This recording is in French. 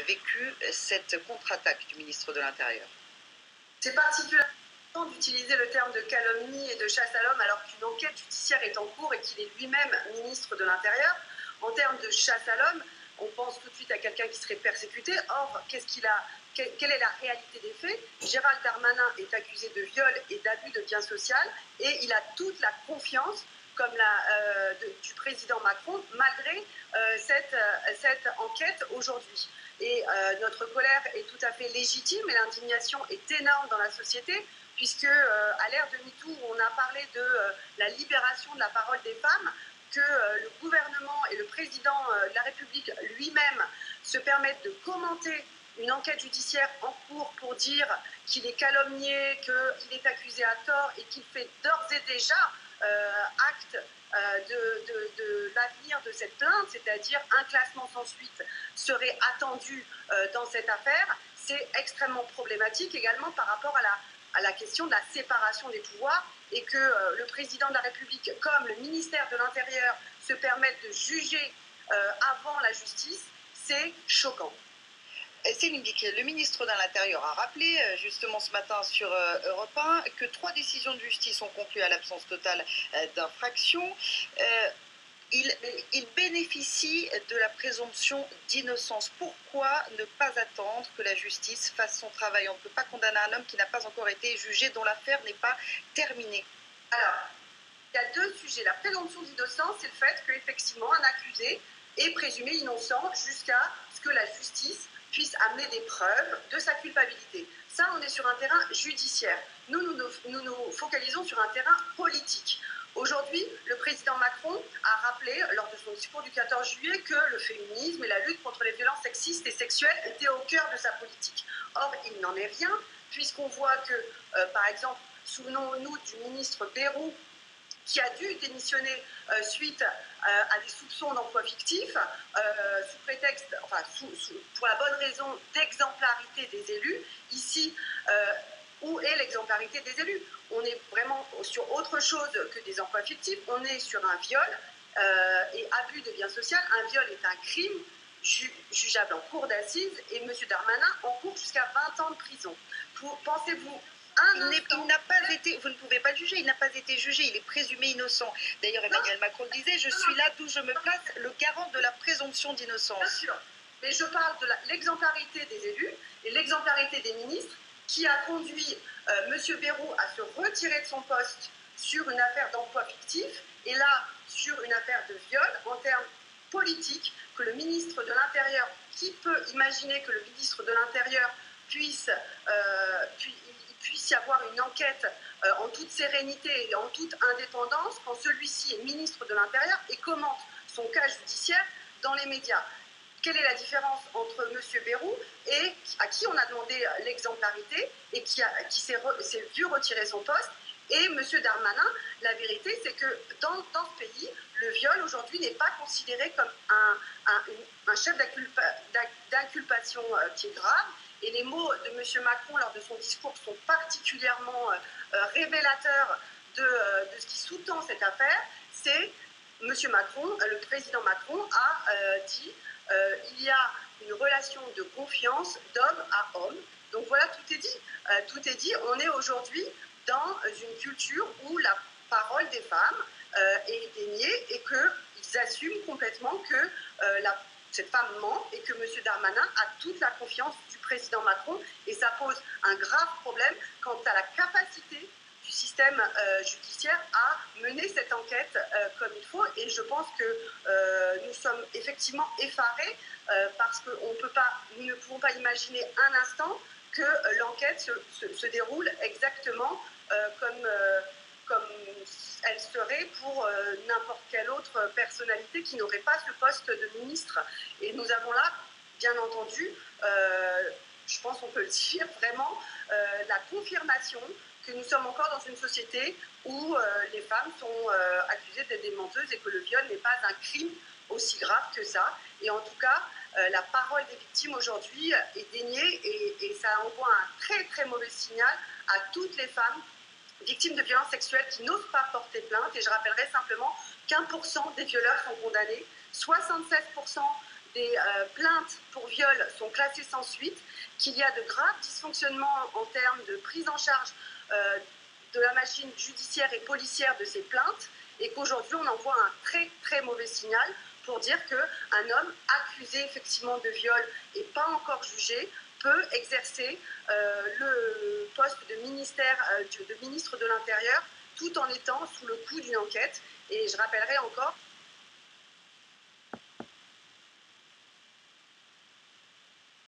vécu cette contre-attaque du ministre de l'Intérieur? C'est particulièrement d'utiliser le terme de calomnie et de chasse à l'homme alors qu'une enquête judiciaire est en cours et qu'il est lui-même ministre de l'Intérieur. En termes de chasse à l'homme, on pense tout de suite à quelqu'un qui serait persécuté. Or, quelle est la réalité des faits? Gérald Darmanin est accusé de viol et d'abus de biens sociaux et il a toute la confiance du président Macron malgré cette enquête aujourd'hui. Et notre colère est tout à fait légitime et l'indignation est énorme dans la société puisque à l'ère de MeToo, on a parlé de la libération de la parole des femmes, que le gouvernement et le président de la République lui-même se permettent de commenter une enquête judiciaire en cours pour dire qu'il est calomnié, qu'il est accusé à tort et qu'il fait d'ores et déjà acte de l'avenir de cette plainte, c'est-à-dire un classement sans suite serait attendu dans cette affaire. C'est extrêmement problématique également par rapport à la question de la séparation des pouvoirs et que le président de la République comme le ministère de l'Intérieur se permettent de juger avant la justice, c'est choquant. Céline Bicquet, le ministre de l'Intérieur a rappelé justement ce matin sur Europe 1 que 3 décisions de justice ont conclu à l'absence totale d'infraction. Il bénéficie de la présomption d'innocence. Pourquoi ne pas attendre que la justice fasse son travail? On ne peut pas condamner un homme qui n'a pas encore été jugé, dont l'affaire n'est pas terminée. Alors, il y a 2 sujets. La présomption d'innocence, c'est le fait qu'effectivement, un accusé est présumé innocent jusqu'à ce que la justice puisse amener des preuves de sa culpabilité. Ça, on est sur un terrain judiciaire. Nous nous focalisons sur un terrain politique. Aujourd'hui, le président Macron a rappelé, lors de son discours du 14 juillet, que le féminisme et la lutte contre les violences sexistes et sexuelles étaient au cœur de sa politique. Or, il n'en est rien, puisqu'on voit que, par exemple, souvenons-nous du ministre Bayrou, qui a dû démissionner suite à des soupçons d'emploi fictif, sous prétexte, enfin, pour la bonne raison d'exemplarité des élus. Ici, où est l'exemplarité des élus? On est vraiment sur autre chose que des emplois fictifs, on est sur un viol et abus de biens sociaux. Un viol est un crime jugeable en cour d'assises et M. Darmanin encourt jusqu'à 20 ans de prison. Pensez-vous il n'a pas été, vous ne pouvez pas le juger, il n'a pas été jugé, il est présumé innocent. D'ailleurs, Emmanuel Macron le disait, je suis là d'où je me place, le garant de la présomption d'innocence. Bien sûr, mais je parle de l'exemplarité des élus et l'exemplarité des ministres qui a conduit M. Bayrou à se retirer de son poste sur une affaire d'emploi fictif et là, sur une affaire de viol en termes politiques, que le ministre de l'Intérieur, qui peut imaginer que le ministre de l'Intérieur puisse y avoir une enquête en toute sérénité et en toute indépendance quand celui-ci est ministre de l'Intérieur et commente son cas judiciaire dans les médias. Quelle est la différence entre M. Bayrou et à qui on a demandé l'exemplarité et qui s'est vu retirer son poste et M. Darmanin? La vérité, c'est que dans ce pays, le viol aujourd'hui n'est pas considéré comme un chef d'inculpation qui est grave. Et les mots de M. Macron lors de son discours sont particulièrement révélateurs de ce qui sous-tend cette affaire. C'est M. Macron, le président Macron a dit il y a une relation de confiance d'homme à homme. Donc voilà, tout est dit. Tout est dit. On est aujourd'hui dans une culture où la parole des femmes est déniée et qu'ils assument complètement que cette femme ment et que M. Darmanin a toute la confiance du président Macron et ça pose un grave problème quant à la capacité du système judiciaire à mener cette enquête comme il faut et je pense que nous sommes effectivement effarés parce que nous ne pouvons pas imaginer un instant que l'enquête se déroule exactement comme elle serait pour n'importe quelle autre personnalité qui n'aurait pas ce poste de ministre. Et nous avons là, bien entendu, je pense qu'on peut le dire vraiment, la confirmation que nous sommes encore dans une société où les femmes sont accusées d'être des menteuses et que le viol n'est pas un crime aussi grave que ça. Et en tout cas, la parole des victimes aujourd'hui est déniée et ça envoie un très très mauvais signal à toutes les femmes victimes de violences sexuelles qui n'osent pas porter plainte. Et je rappellerai simplement qu'1% des violeurs sont condamnés, 76% des plaintes pour viol sont classées sans suite, qu'il y a de graves dysfonctionnements en termes de prise en charge de la machine judiciaire et policière de ces plaintes, et qu'aujourd'hui on envoie un très très mauvais signal pour dire qu'un homme accusé effectivement de viol et pas encore jugé peut exercer le poste de ministre de l'Intérieur tout en étant sous le coup d'une enquête. Et je rappellerai encore